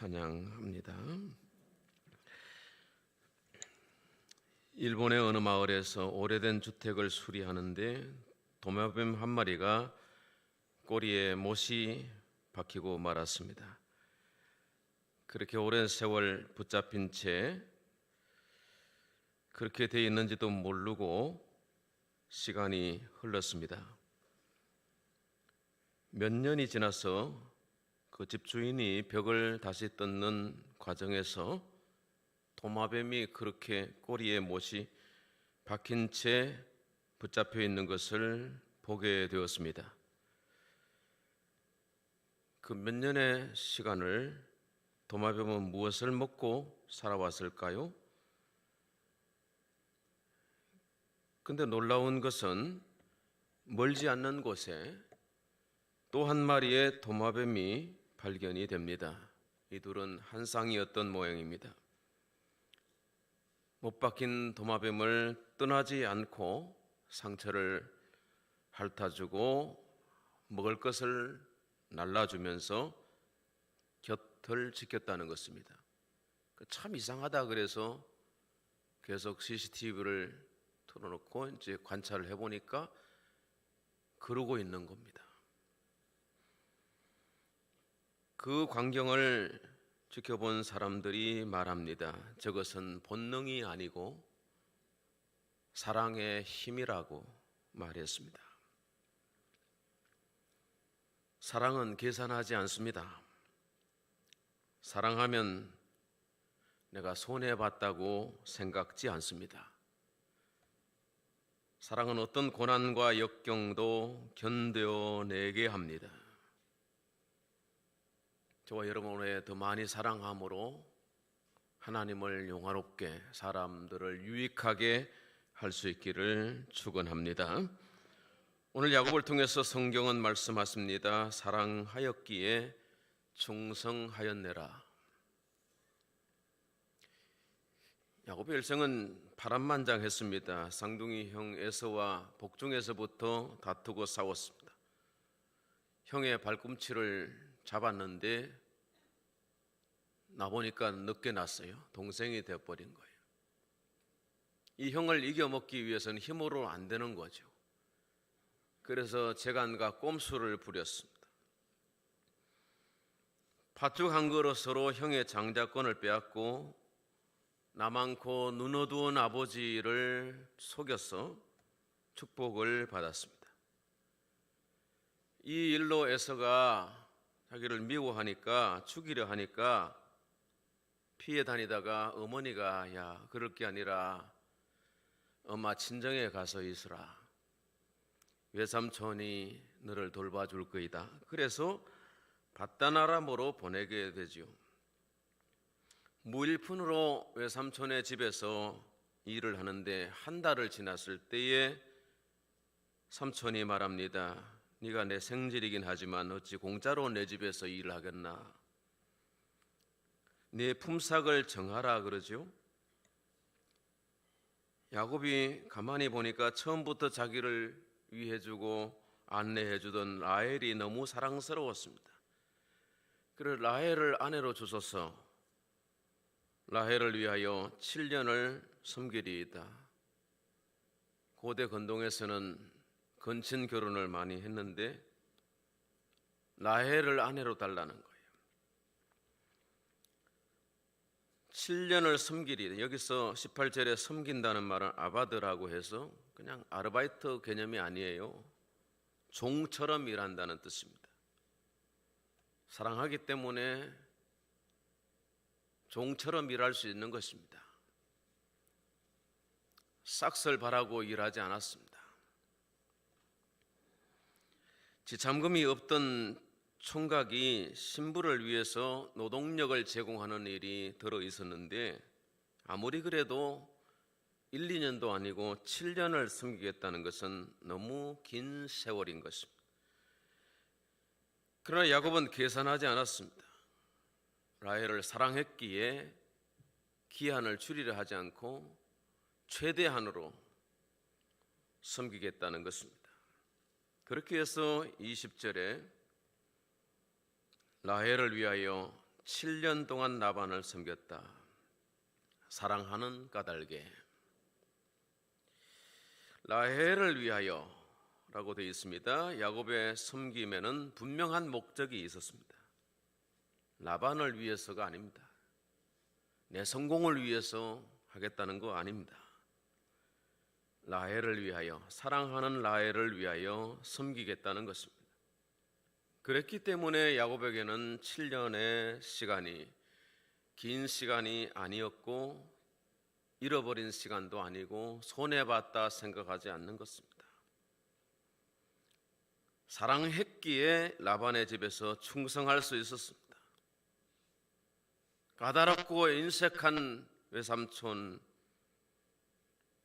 찬양합니다. 일본의 어느 마을에서 오래된 주택을 수리하는데 도마뱀 한 마리가 꼬리에 못이 박히고 말았습니다. 그렇게 오랜 세월 붙잡힌 채 그렇게 돼 있는지도 모르고 시간이 흘렀습니다. 몇 년이 지나서 그 집주인이 벽을 다시 뜯는 과정에서 도마뱀이 그렇게 꼬리에 못이 박힌 채 붙잡혀 있는 것을 보게 되었습니다. 그 몇 년의 시간을 도마뱀은 무엇을 먹고 살아왔을까요? 근데 놀라운 것은 멀지 않는 곳에 또 한 마리의 도마뱀이 발견이 됩니다. 이 둘은 한 쌍이었던 모양입니다. 못 박힌 도마뱀을 떠나지 않고 상처를 핥아주고 먹을 것을 날라주면서 곁을 지켰다는 것입니다. 참 이상하다 그래서 계속 CCTV를 틀어놓고 이제 관찰을 해보니까 그러고 있는 겁니다. 그 광경을 지켜본 사람들이 말합니다. 저것은 본능이 아니고 사랑의 힘이라고 말했습니다. 사랑은 계산하지 않습니다. 사랑하면 내가 손해봤다고 생각지 않습니다. 사랑은 어떤 고난과 역경도 견뎌내게 합니다. 저와 여러분 오늘 더 많이 사랑함으로 하나님을 영화롭게 사람들을 유익하게 할 수 있기를 축원합니다. 오늘 야곱을 통해서 성경은 말씀하십니다. 사랑하였기에 충성하였네라. 야곱의 일생은 파란만장했습니다. 쌍둥이 형 에서와 복중에서부터 다투고 싸웠습니다. 형의 발꿈치를 잡았는데 나보니까 늦게 났어요. 동생이 되어버린 거예요. 이 형을 이겨먹기 위해서는 힘으로 안 되는 거죠. 그래서 재간과 꼼수를 부렸습니다. 팥죽 한 그릇으로 형의 장자권을 빼앗고 나 많고 눈 어두운 아버지를 속여서 축복을 받았습니다. 이 일로 에서가 자기를 미워하니까 죽이려 하니까 피해 다니다가 어머니가 야 그럴 게 아니라 엄마 친정에 가서 있으라. 외삼촌이 너를 돌봐줄 거이다. 그래서 밧다나람으로 보내게 되죠. 무일푼으로 외삼촌의 집에서 일을 하는데 한 달을 지났을 때에 삼촌이 말합니다. 네가 내 생질이긴 하지만 어찌 공짜로 내 집에서 일을 하겠나. 네 품삯을 정하라 그러죠. 야곱이 가만히 보니까 처음부터 자기를 위해주고 안내해주던 라헬이 너무 사랑스러웠습니다. 그래서 라헬을 아내로 주소서 라헬을 위하여 7년을 섬기리이다. 고대 건동에서는 건친 결혼을 많이 했는데 라헬을 아내로 달라는 거예요. 7년을 섬기리이다. 여기서 18절에 섬긴다는 말은 아바드라고 해서 그냥 아르바이트 개념이 아니에요. 종처럼 일한다는 뜻입니다. 사랑하기 때문에 종처럼 일할 수 있는 것입니다. 싹쓸 바라고 일하지 않았습니다. 지참금이 없던 총각이 신부를 위해서 노동력을 제공하는 일이 들어 있었는데 아무리 그래도 1, 2년도 아니고 7년을 섬기겠다는 것은 너무 긴 세월인 것입니다. 그러나 야곱은 계산하지 않았습니다. 라헬을 사랑했기에 기한을 줄이려 하지 않고 최대한으로 섬기겠다는 것입니다. 그렇게 해서 20절에 라헬을 위하여 7년 동안 라반을 섬겼다. 사랑하는 까닭에 라헬을 위하여 라고 되어 있습니다. 야곱의 섬김에는 분명한 목적이 있었습니다. 라반을 위해서가 아닙니다. 내 성공을 위해서 하겠다는 거 아닙니다. 라헬을 위하여, 사랑하는 라헬을 위하여 섬기겠다는 것입니다. 그랬기 때문에 야곱에게는 7년의 시간이 긴 시간이 아니었고 잃어버린 시간도 아니고 손해봤다 생각하지 않는 것입니다. 사랑했기에 라반의 집에서 충성할 수 있었습니다. 까다롭고 인색한 외삼촌,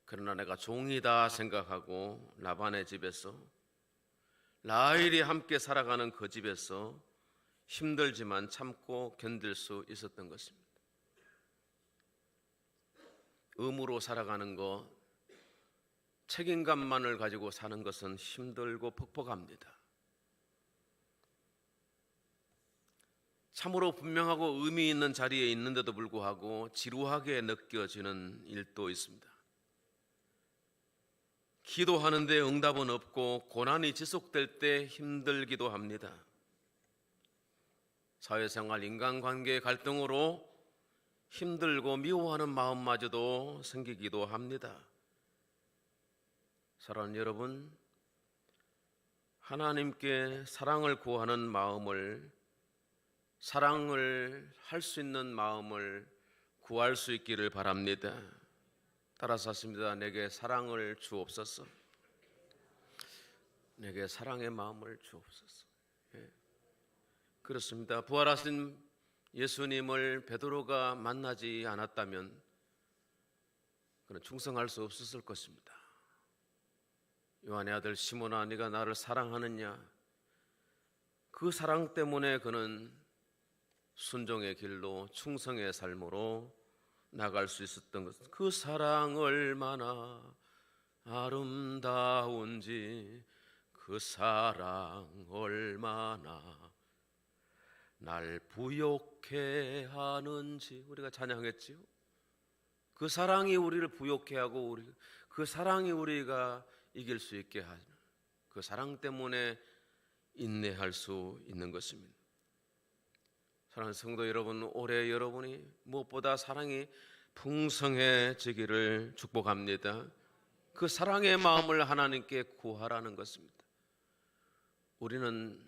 그러나 내가 종이다 생각하고 라반의 집에서, 라헬이 함께 살아가는 그 집에서 힘들지만 참고 견딜 수 있었던 것입니다. 의무로 살아가는 것, 책임감만을 가지고 사는 것은 힘들고 퍽퍽합니다. 참으로 분명하고 의미 있는 자리에 있는데도 불구하고 지루하게 느껴지는 일도 있습니다. 기도하는데 응답은 없고 고난이 지속될 때 힘들기도 합니다. 사회생활, 인간관계의 갈등으로 힘들고 미워하는 마음마저도 생기기도 합니다. 사랑하는 여러분, 하나님께 사랑을 구하는 마음을, 사랑을 할 수 있는 마음을 구할 수 있기를 바랍니다. 따라서 하십니다. 내게 사랑을 주옵소서. 내게 사랑의 마음을 주옵소서. 그렇습니다. 부활하신 예수님을 베드로가 만나지 않았다면 그는 충성할 수 없었을 것입니다. 요한의 아들 시몬아, 네가 나를 사랑하느냐? 그 사랑 때문에 그는 순종의 길로, 충성의 삶으로 나갈 수 있었던 것. 그 사랑 얼마나 아름다운지, 그 사랑 얼마나 날 부욕해 하는지. 우리가 찬양했지요. 그 사랑이 우리를 부욕해 하고 그 사랑이 우리가 이길 수 있게 하는, 그 사랑 때문에 인내할 수 있는 것입니다. 사랑하는 성도 여러분, 올해 여러분이 무엇보다 사랑이 풍성해지기를 축복합니다. 그 사랑의 마음을 하나님께 구하라는 것입니다. 우리는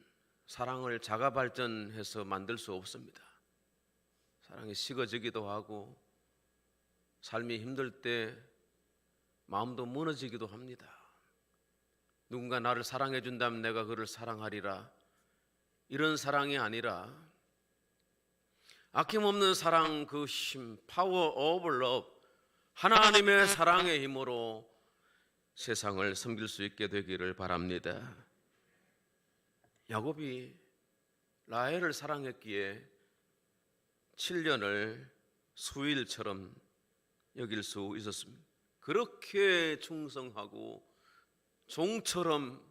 사랑을 자가 발전해서 만들 수 없습니다. 사랑이 식어지기도 하고 삶이 힘들 때 마음도 무너지기도 합니다. 누군가 나를 사랑해 준다면 내가 그를 사랑하리라, 이런 사랑이 아니라 아낌없는 사랑, 그 힘, 파워 오브 러브, 하나님의 사랑의 힘으로 세상을 섬길 수 있게 되기를 바랍니다. 야곱이 라헬을 사랑했기에 7년을 수일처럼 여길 수 있었습니다. 그렇게 충성하고 종처럼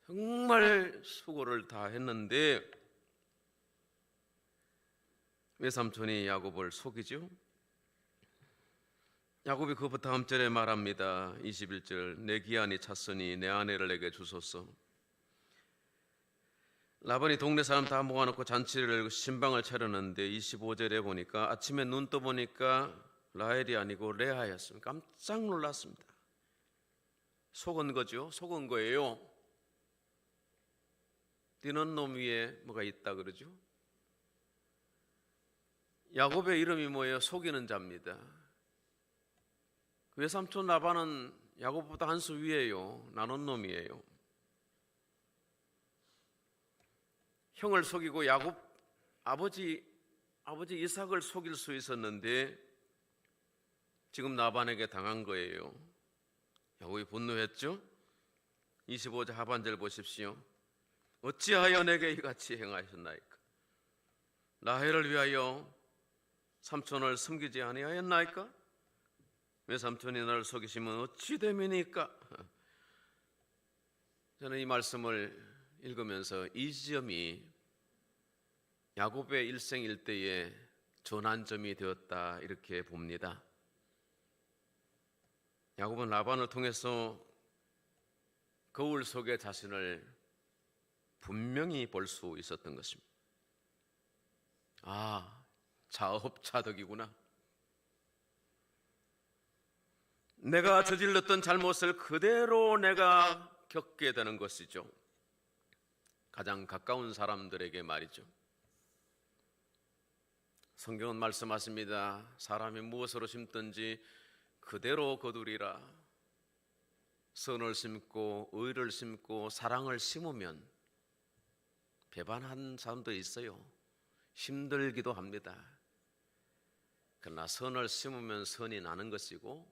정말 수고를 다 했는데 외삼촌이 야곱을 속이죠. 야곱이 그 다음 절에 말합니다. 21절, 내 기한이 찼으니 내 아내를 내게 주소서. 라반이 동네 사람 다 모아놓고 잔치를, 신방을 차렸는데 25절에 보니까 아침에 눈 떠보니까 라헬이 아니고 레아였습니다. 깜짝 놀랐습니다. 속은 거죠. 속은 거예요. 뛰는 놈 위에 뭐가 있다 그러죠. 야곱의 이름이 뭐예요? 속이는 자입니다. 외삼촌 라반은 야곱보다 한 수 위에요. 나눈 놈이에요. 형을 속이고 야곱 아버지 이삭을 속일 수 있었는데 지금 라반에게 당한 거예요. 야곱이 분노했죠. 25절 하반절 보십시오. 어찌하여 내게 이같이 행하셨나이까? 라헬을 위하여 삼촌을 섬기지 아니하였나이까? 외삼촌이 나를 속이시면 어찌 됨이니까? 저는 이 말씀을 읽으면서 이 지점이 야곱의 일생 일대의 전환점이 되었다 이렇게 봅니다. 야곱은 라반을 통해서 거울 속의 자신을 분명히 볼 수 있었던 것입니다. 아, 자업자득이구나. 내가 저질렀던 잘못을 그대로 내가 겪게 되는 것이죠. 가장 가까운 사람들에게 말이죠. 성경은 말씀하십니다. 사람이 무엇으로 심든지 그대로 거두리라. 선을 심고 의를 심고 사랑을 심으면 배반한 사람도 있어요. 힘들기도 합니다. 그러나 선을 심으면 선이 나는 것이고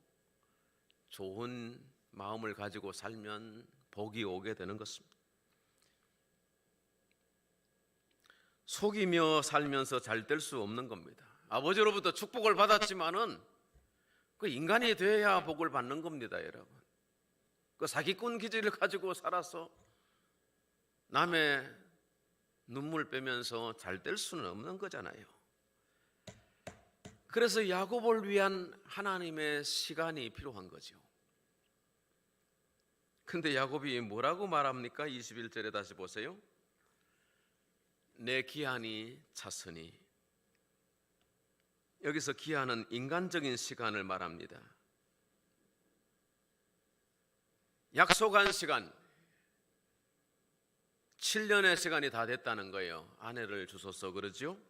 좋은 마음을 가지고 살면 복이 오게 되는 것입니다. 속이며 살면서 잘 될 수 없는 겁니다. 아버지로부터 축복을 받았지만은 그 인간이 돼야 복을 받는 겁니다, 여러분. 그 사기꾼 기질을 가지고 살아서 남의 눈물 빼면서 잘 될 수는 없는 거잖아요. 그래서 야곱을 위한 하나님의 시간이 필요한 거죠. 근데 야곱이 뭐라고 말합니까? 21절에 다시 보세요. 내 기한이 찼으니. 여기서 기한은 인간적인 시간을 말합니다. 약속한 시간, 7년의 시간이 다 됐다는 거예요. 아내를 주소서 그러죠.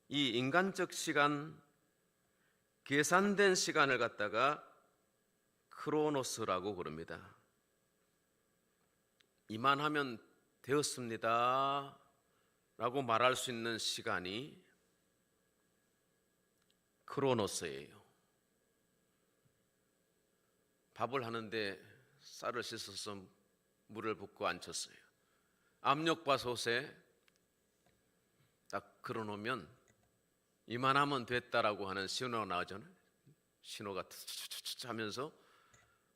이 인간적 시간, 계산된 시간을 갖다가 크로노스라고 그럽니다. 이만하면 되었습니다 라고 말할 수 있는 시간이 크로노스예요. 밥을 하는데 쌀을 씻어서 물을 붓고 앉혔어요. 압력밥솥에 딱 걸어놓으면 이만하면 됐다라고 하는 신호가 나오잖아요. 신호가 툭툭툭 하면서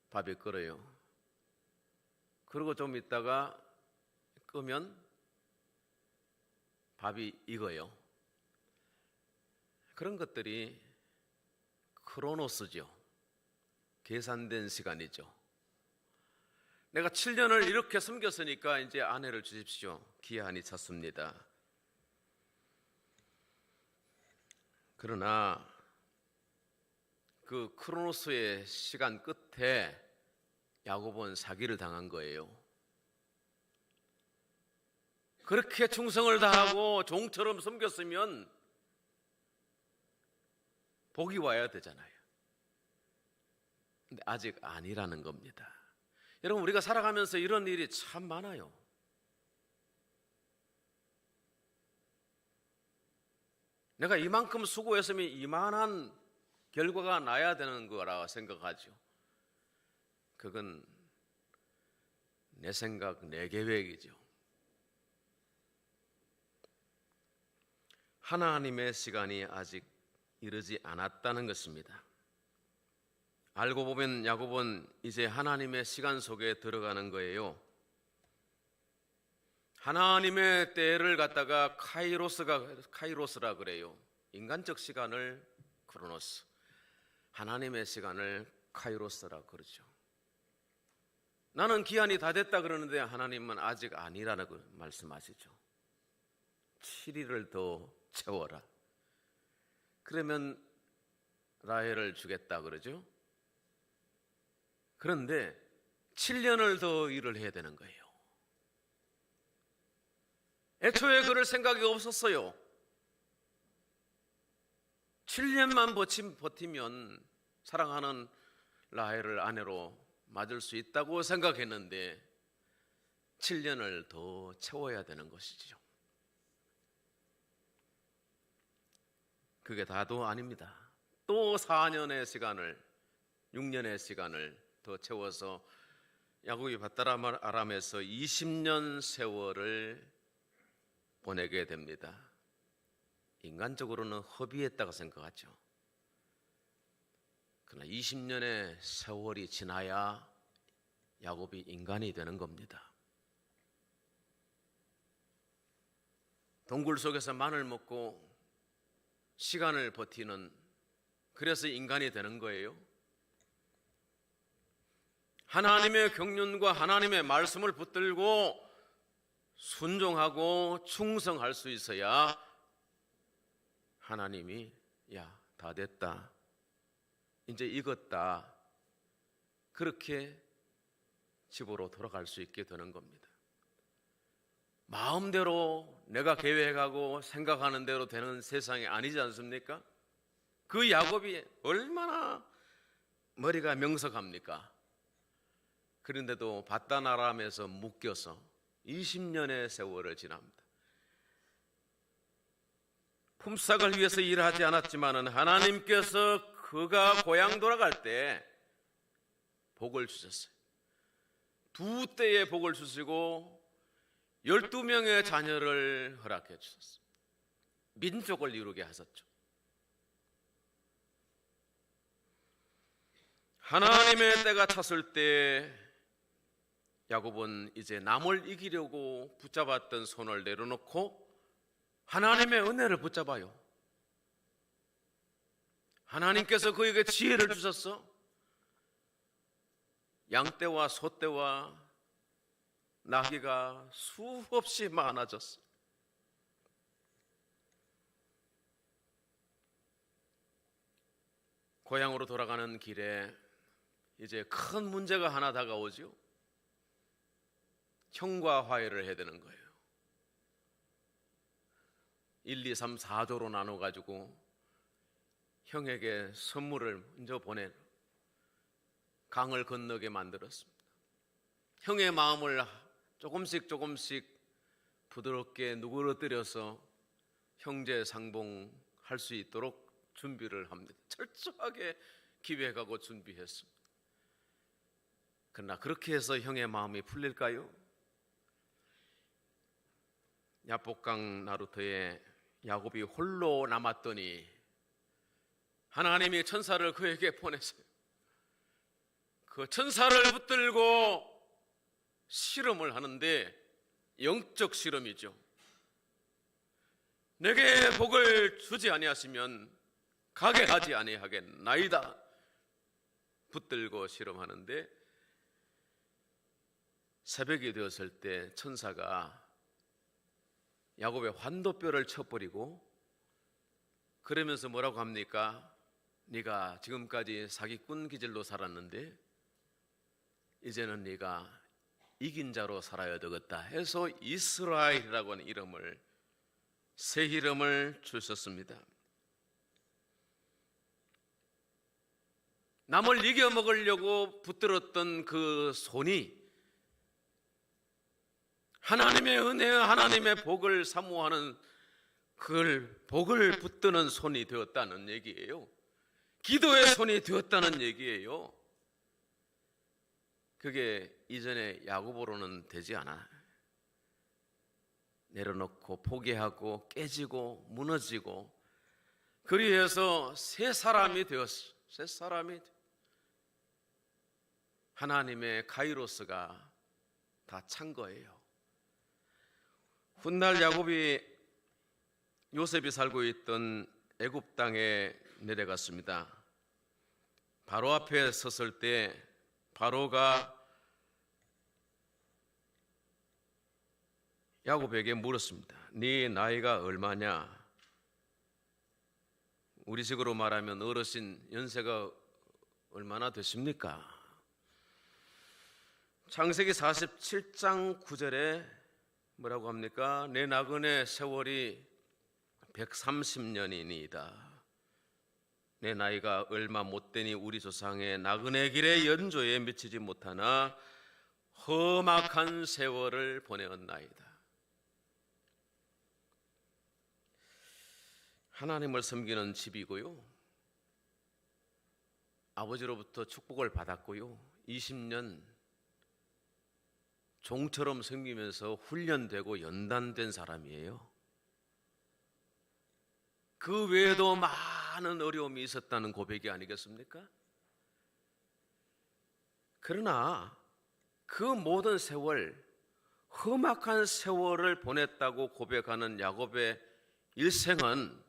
밥이 끓어요. 그리고 좀 있다가 끄면 밥이 익어요. 그런 것들이 크로노스죠. 계산된 시간이죠. 내가 7년을 이렇게 섬겼으니까 이제 아내를 주십시오. 기한이 찼습니다. 그러나 그 크로노스의 시간 끝에 야곱은 사기를 당한 거예요. 그렇게 충성을 다하고 종처럼 섬겼으면 복이 와야 되잖아요. 근데 아직 아니라는 겁니다. 여러분, 우리가 살아가면서 이런 일이 참 많아요. 내가 이만큼 수고했으면 이만한 결과가 나야 되는 거라 생각하죠. 그건 내 생각, 내 계획이죠. 하나님의 시간이 아직 이르지 않았다는 것입니다. 알고 보면 야곱은 이제 하나님의 시간 속에 들어가는 거예요. 하나님의 때를 갖다가 카이로스라 그래요. 인간적 시간을 크로노스, 하나님의 시간을 카이로스라 그러죠. 나는 기한이 다 됐다 그러는데 하나님은 아직 아니라고 말씀하시죠. 7일을 더 채워라. 그러면 라헬을 주겠다 그러죠. 그런데 7년을 더 일을 해야 되는 거예요. 애초에 그럴 생각이 없었어요. 7년만 버티면 사랑하는 라헬을 아내로 맞을 수 있다고 생각했는데 7년을 더 채워야 되는 것이죠. 그게 다도 아닙니다. 또 4년의 시간을, 6년의 시간을 더 채워서 야곱이 밧다람 아람에서 20년 세월을 보내게 됩니다. 인간적으로는 허비했다고 생각하죠. 그러나 20년의 세월이 지나야 야곱이 인간이 되는 겁니다. 동굴 속에서 마늘 먹고 시간을 버티는, 그래서 인간이 되는 거예요. 하나님의 경륜과 하나님의 말씀을 붙들고 순종하고 충성할 수 있어야 하나님이 야, 다 됐다, 이제 익었다, 그렇게 집으로 돌아갈 수 있게 되는 겁니다. 마음대로 내가 계획하고 생각하는 대로 되는 세상이 아니지 않습니까? 그 야곱이 얼마나 머리가 명석합니까? 그런데도 밧단 아람에서 묶여서 20년의 세월을 지납니다. 품삯을 위해서 일하지 않았지만 하나님께서 그가 고향 돌아갈 때 복을 주셨어요. 2대의 복을 주시고 12명의 자녀를 허락해 주셨어요. 민족을 이루게 하셨죠. 하나님의 때가 찼을 때 야곱은 이제 남을 이기려고 붙잡았던 손을 내려놓고 하나님의 은혜를 붙잡아요. 하나님께서 그에게 지혜를 주셨어. 양떼와 소떼와 나귀가 수없이 많아졌어. 고향으로 돌아가는 길에 이제 큰 문제가 하나 다가오죠. 형과 화해를 해야 되는 거예요. 1, 2, 3, 4조로 나눠가지고 형에게 선물을 먼저 보내 강을 건너게 만들었습니다. 형의 마음을 조금씩 부드럽게 누그러뜨려서 형제 상봉할 수 있도록 준비를 합니다. 철저하게 기획하고 준비했습니다. 그러나 그렇게 해서 형의 마음이 풀릴까요? 야복강 나루터에 야곱이 홀로 남았더니 하나님이 천사를 그에게 보내세요. 그 천사를 붙들고 실험을 하는데 영적 실험이죠. 내게 복을 주지 아니하시면 가게 하지 아니하겠나이다. 붙들고 실험하는데 새벽이 되었을 때 천사가 야곱의 환도뼈를 쳐버리고 그러면서 뭐라고 합니까? 네가 지금까지 사기꾼 기질로 살았는데 이제는 네가 이긴 자로 살아야 되겠다 해서 이스라엘이라고 하는 이름을, 새 이름을 주셨습니다. 남을 이겨먹으려고 붙들었던 그 손이 하나님의 은혜, 하나님의 복을 사모하는 그걸 복을 붙드는 손이 되었다는 얘기예요. 기도의 손이 되었다는 얘기예요. 그게 이전에 야곱으로는 되지 않아. 내려놓고 포기하고 깨지고 무너지고 그리해서 새 사람이 되었어. 새 사람이 하나님의 카이로스가 다 찬 거예요. 훗날 야곱이 요셉이 살고 있던 애굽 땅에 내려갔습니다. 바로 앞에 섰을 때 바로가 야곱에게 물었습니다. 네 나이가 얼마냐? 우리식으로 말하면 어르신 연세가 얼마나 되십니까? 창세기 47장 9절에 뭐라고 합니까? 내 나그네 세월이 130년이니이다. 내 나이가 얼마 못되니 우리 조상의 나그네 길의 연조에 미치지 못하나 험악한 세월을 보내었나이다. 하나님을 섬기는 집이고요, 아버지로부터 축복을 받았고요, 20년 종처럼 섬기면서 훈련되고 연단된 사람이에요. 그 외에도 많은 어려움이 있었다는 고백이 아니겠습니까? 그러나 그 모든 세월 험악한 세월을 보냈다고 고백하는 야곱의 일생은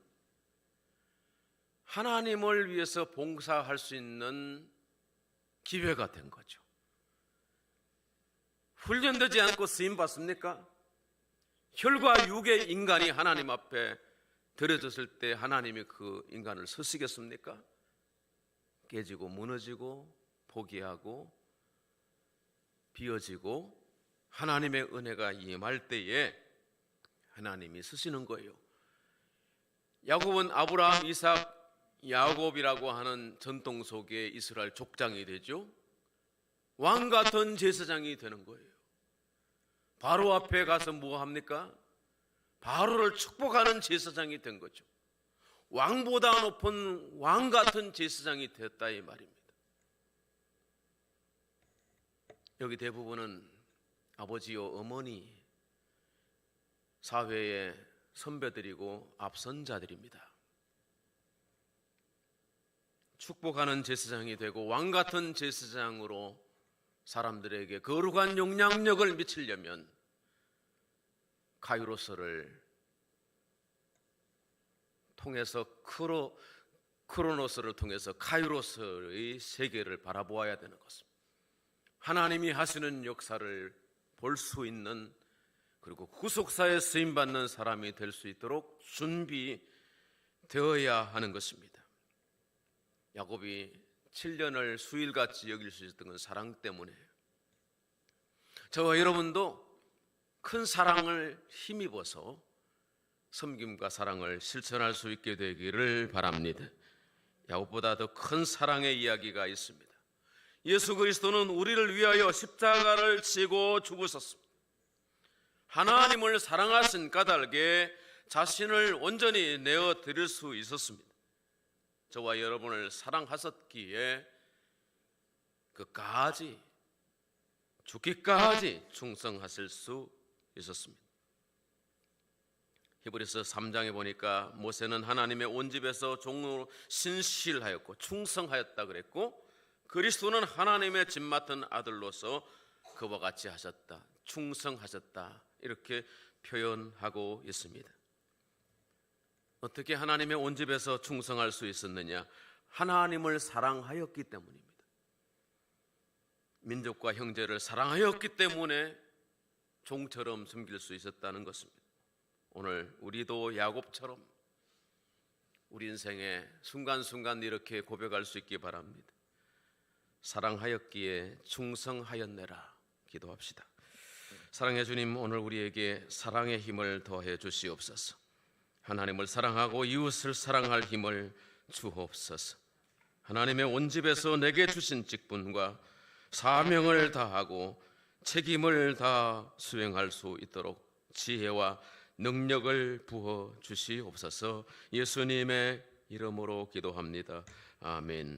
하나님을 위해서 봉사할 수 있는 기회가 된 거죠. 훈련되지 않고 쓰임 받습니까? 혈과 육의 인간이 하나님 앞에 들여졌을 때 하나님이 그 인간을 서시겠습니까? 깨지고 무너지고 포기하고 비어지고 하나님의 은혜가 임할 때에 하나님이 쓰시는 거예요. 야곱은 아브라함, 이삭, 야곱이라고 하는 전통 속에 이스라엘 족장이 되죠. 왕 같은 제사장이 되는 거예요. 바로 앞에 가서 뭐 합니까? 바로를 축복하는 제사장이 된 거죠. 왕보다 높은 왕 같은 제사장이 됐다 이 말입니다. 여기 대부분은 아버지요 어머니, 사회의 선배들이고 앞선 자들입니다. 축복하는 제사장이 되고 왕 같은 제사장으로 사람들에게 거룩한 영향력을 미치려면 카이로스를 통해서 크로노스를 통해서 카이로스의 세계를 바라보아야 되는 것입니다. 하나님이 하시는 역사를 볼 수 있는, 그리고 구속사에 쓰임받는 사람이 될 수 있도록 준비되어야 하는 것입니다. 야곱이 7년을 수일같이 여길 수 있었던 건 사랑 때문이에요. 저와 여러분도 큰 사랑을 힘입어서 섬김과 사랑을 실천할 수 있게 되기를 바랍니다. 야곱보다 더 큰 사랑의 이야기가 있습니다. 예수 그리스도는 우리를 위하여 십자가를 지고 죽으셨습니다. 하나님을 사랑하신 까닭에 자신을 온전히 내어 드릴 수 있었습니다. 저와 여러분을 사랑하셨기에 끝까지 죽기까지 충성하실 수 있었습니다. 히브리서 3장에 보니까 모세는 하나님의 온 집에서 종으로 신실하였고 충성하였다 그랬고, 그리스도는 하나님의 집 맡은 아들로서 그와 같이 하셨다, 충성하셨다, 이렇게 표현하고 있습니다. 어떻게 하나님의 온 집에서 충성할 수 있었느냐? 하나님을 사랑하였기 때문입니다. 민족과 형제를 사랑하였기 때문에 종처럼 섬길 수 있었다는 것입니다. 오늘 우리도 야곱처럼 우리 인생의 순간순간 이렇게 고백할 수 있기 바랍니다. 사랑하였기에 충성하였네라. 기도합시다. 사랑해 주님, 오늘 우리에게 사랑의 힘을 더해 주시옵소서. 하나님을 사랑하고 이웃을 사랑할 힘을 주옵소서. 하나님의 온 집에서 내게 주신 직분과 사명을 다하고 책임을 다 수행할 수 있도록 지혜와 능력을 부어 주시옵소서. 예수님의 이름으로 기도합니다. 아멘.